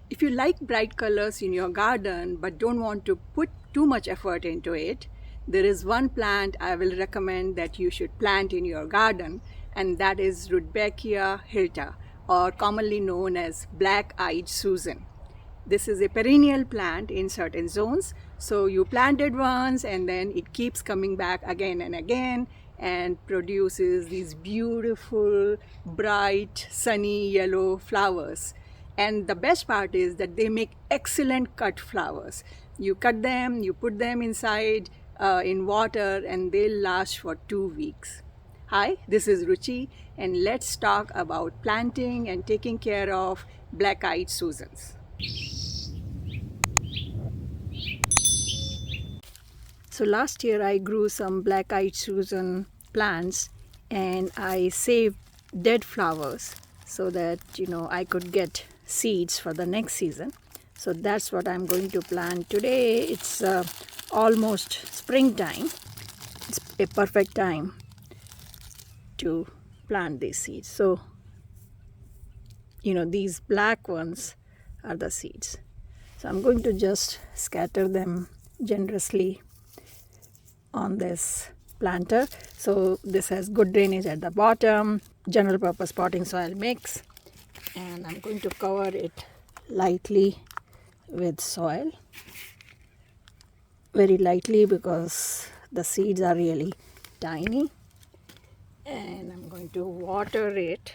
If you like bright colors in your garden but don't want to put too much effort into it, there is one plant I will recommend that you should plant in your garden, and that is Rudbeckia hilta, or commonly known as black-eyed Susan. This is a perennial plant in certain zones. So you plant it once and then it keeps coming back again and again and produces these beautiful, bright, sunny yellow flowers. And the best part is that they make excellent cut flowers. You cut them, you put them inside in water, and they'll last for 2 weeks. Hi, this is Ruchi, and let's talk about planting and taking care of black-eyed Susans. So last year I grew some black-eyed Susan plants and I saved dead flowers so that I could get seeds for the next season. So that's what I'm going to plant today. It's almost springtime. It's a perfect time to plant these seeds. So these black ones are the seeds. So I'm going to just scatter them generously on this planter. So this has good drainage at the bottom, general purpose potting soil mix, and I'm going to cover it lightly with soil, very lightly because the seeds are really tiny, and I'm going to water it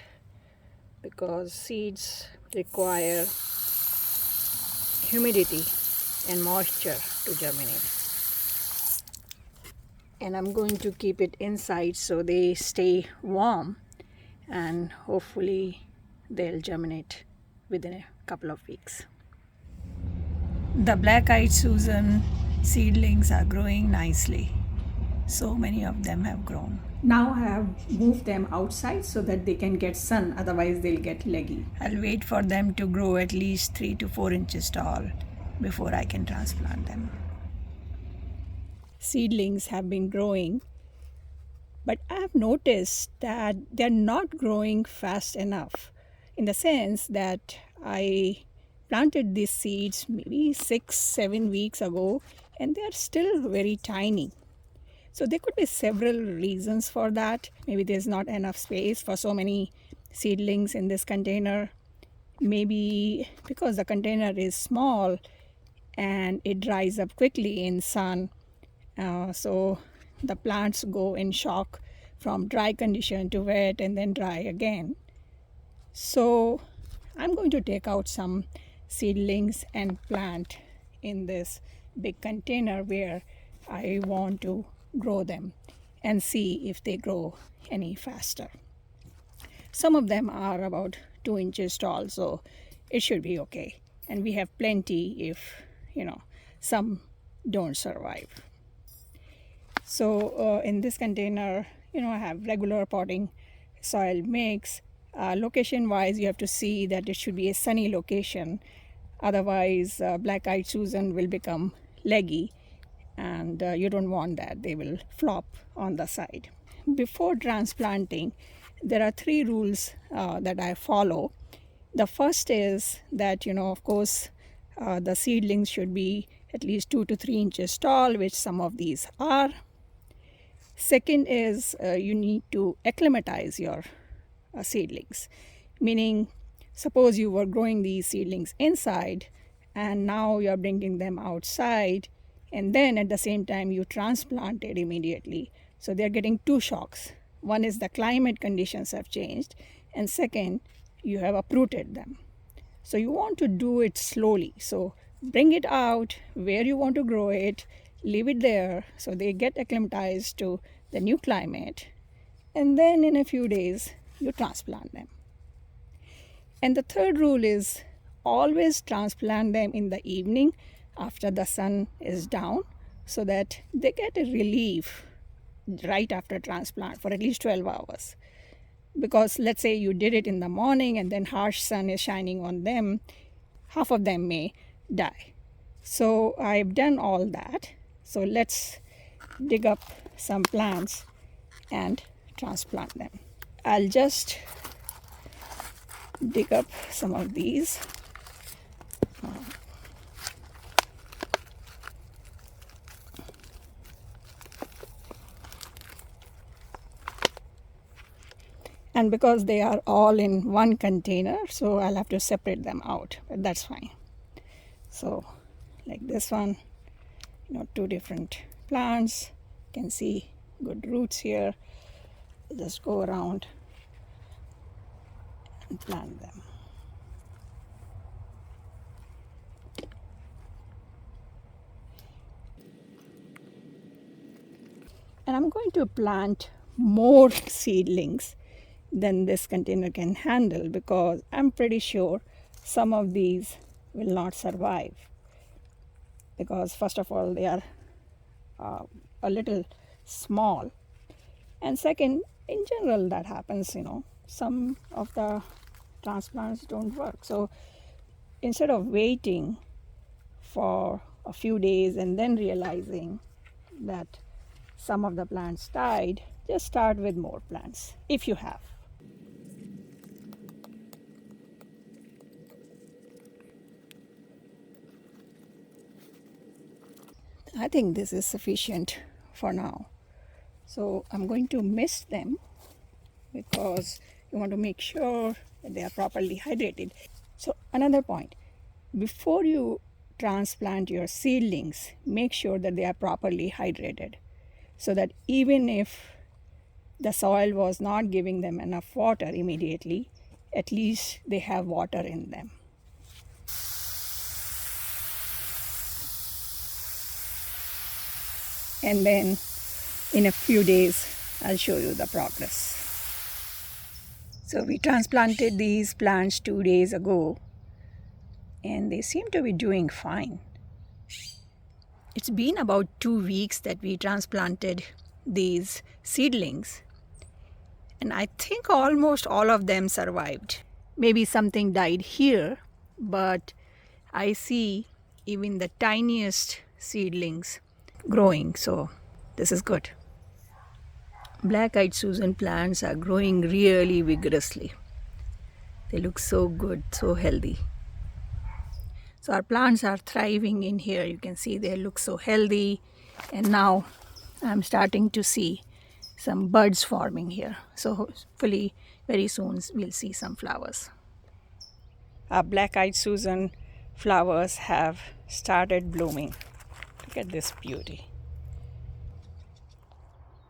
because seeds require humidity and moisture to germinate. And I'm going to keep it inside so they stay warm, and hopefully they'll germinate within a couple of weeks. The black-eyed Susan seedlings are growing nicely. So many of them have grown. Now I have moved them outside so that they can get sun, otherwise they'll get leggy. I'll wait for them to grow at least 3 to 4 inches tall before I can transplant them. Seedlings have been growing, but I have noticed that they're not growing fast enough, in the sense that I planted these seeds maybe 6-7 weeks ago and they're still very tiny. So there could be several reasons for that. Maybe there's not enough space for so many seedlings in this container. Maybe because the container is small and it dries up quickly in sun. So the plants go in shock from dry condition to wet and then dry again. So I'm going to take out some seedlings and plant in this big container where I want to grow them and see if they grow any faster. Some of them are about 2 inches tall, so it should be okay. And we have plenty if, some don't survive. So in this container, I have regular potting soil mix. Location wise, you have to see that it should be a sunny location. Otherwise, black-eyed Susan will become leggy, and you don't want that. They will flop on the side. Before transplanting, there are 3 rules that I follow. The first is that, of course, the seedlings should be at least 2 to 3 inches tall, which some of these are. Second is you need to acclimatize your seedlings, meaning suppose you were growing these seedlings inside and now you're bringing them outside, and then at the same time you transplant it immediately. So they're getting 2 shocks. One is the climate conditions have changed, and second, you have uprooted them. So you want to do it slowly. So bring it out where you want to grow it, leave it there so they get acclimatized to the new climate, and then in a few days you transplant them. And the third rule is always transplant them in the evening after the sun is down so that they get a relief right after transplant for at least 12 hours. Because let's say you did it in the morning and then harsh sun is shining on them, half of them may die. So I've done all that. So let's dig up some plants and transplant them. I'll just dig up some of these. And because they are all in one container, so I'll have to separate them out, but that's fine. So like this one, two different plants. You can see good roots here. Just go around and plant them. And I'm going to plant more seedlings than this container can handle, because I'm pretty sure some of these will not survive, because first of all they are a little small, and second, in general that happens, some of the transplants don't work. So instead of waiting for a few days and then realizing that some of the plants died, just start with more plants if you have. I think this is sufficient for now. So I'm going to mist them, because you want to make sure that they are properly hydrated. So another point, before you transplant your seedlings, make sure that they are properly hydrated, so that even if the soil was not giving them enough water immediately, at least they have water in them. And then in a few days, I'll show you the progress. So we transplanted these plants 2 days ago, and they seem to be doing fine. It's been about 2 weeks that we transplanted these seedlings, and I think almost all of them survived. Maybe something died here, but I see even the tiniest seedlings growing, so this is good. Black-eyed Susan plants are growing really vigorously. They look so good, so healthy. So our plants are thriving in here. You can see they look so healthy, and now I'm starting to see some buds forming here. So hopefully very soon we'll see some flowers. Our Black-eyed Susan flowers have started blooming. Look at this beauty.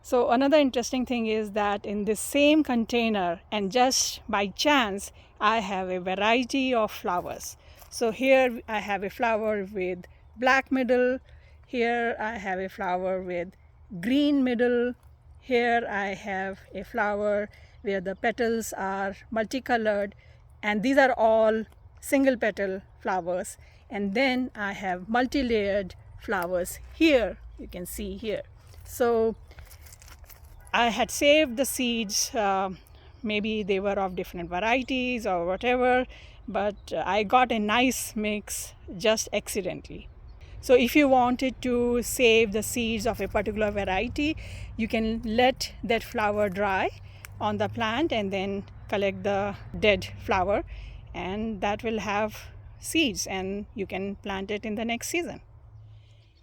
So another interesting thing is that in this same container, and just by chance, I have a variety of flowers. So here I have a flower with black middle. Here I have a flower with green middle. Here I have a flower where the petals are multicolored, and these are all single petal flowers. And then I have multi-layered flowers here, you can see here. So I had saved the seeds, maybe they were of different varieties or whatever, but I got a nice mix just accidentally. So if you wanted to save the seeds of a particular variety, you can let that flower dry on the plant and then collect the dead flower, and that will have seeds and you can plant it in the next season.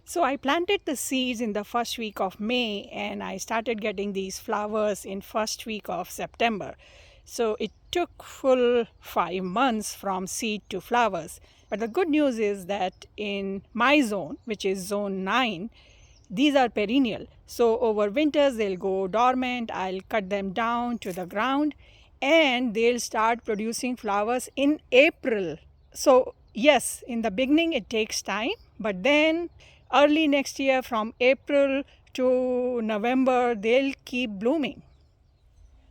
So I planted the seeds in the first week of May, and I started getting these flowers in first week of September. So it took full 5 months from seed to flowers. But the good news is that in my zone, which is zone 9, these are perennial. So over winters they'll go dormant. I'll cut them down to the ground and they'll start producing flowers in April. So yes, in the beginning it takes time, but then early next year from April to November they'll keep blooming.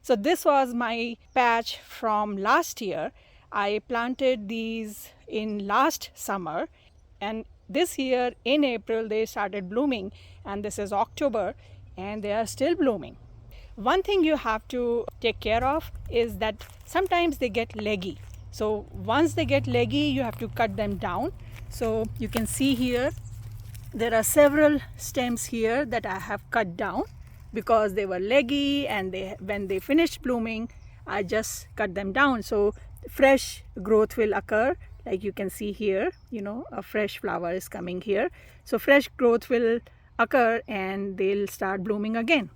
So this was my patch from last year. I planted these in last summer, and this year in April they started blooming, and this is October and they are still blooming. One thing you have to take care of is that sometimes they get leggy. So once they get leggy, you have to cut them down. So you can see here there are several stems here that I have cut down because they were leggy, and when they finished blooming I just cut them down. So fresh growth will occur, like you can see here, a fresh flower is coming here. So fresh growth will occur and they'll start blooming again.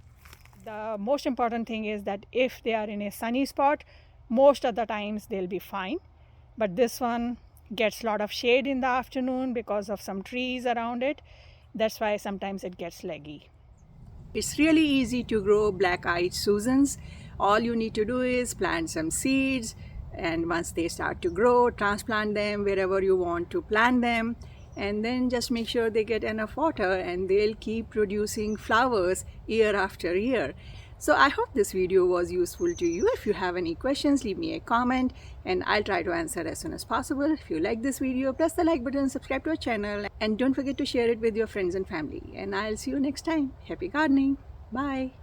The most important thing is that if they are in a sunny spot, most of the times they'll be fine. But this one gets a lot of shade in the afternoon because of some trees around it. That's why sometimes it gets leggy. It's really easy to grow black-eyed Susans. All you need to do is plant some seeds, and once they start to grow, transplant them wherever you want to plant them, and then just make sure they get enough water and they'll keep producing flowers year after year. So I hope this video was useful to you. If you have any questions, leave me a comment and I'll try to answer as soon as possible. If you like this video, press the like button, subscribe to our channel, and don't forget to share it with your friends and family. And I'll see you next time. Happy gardening. Bye.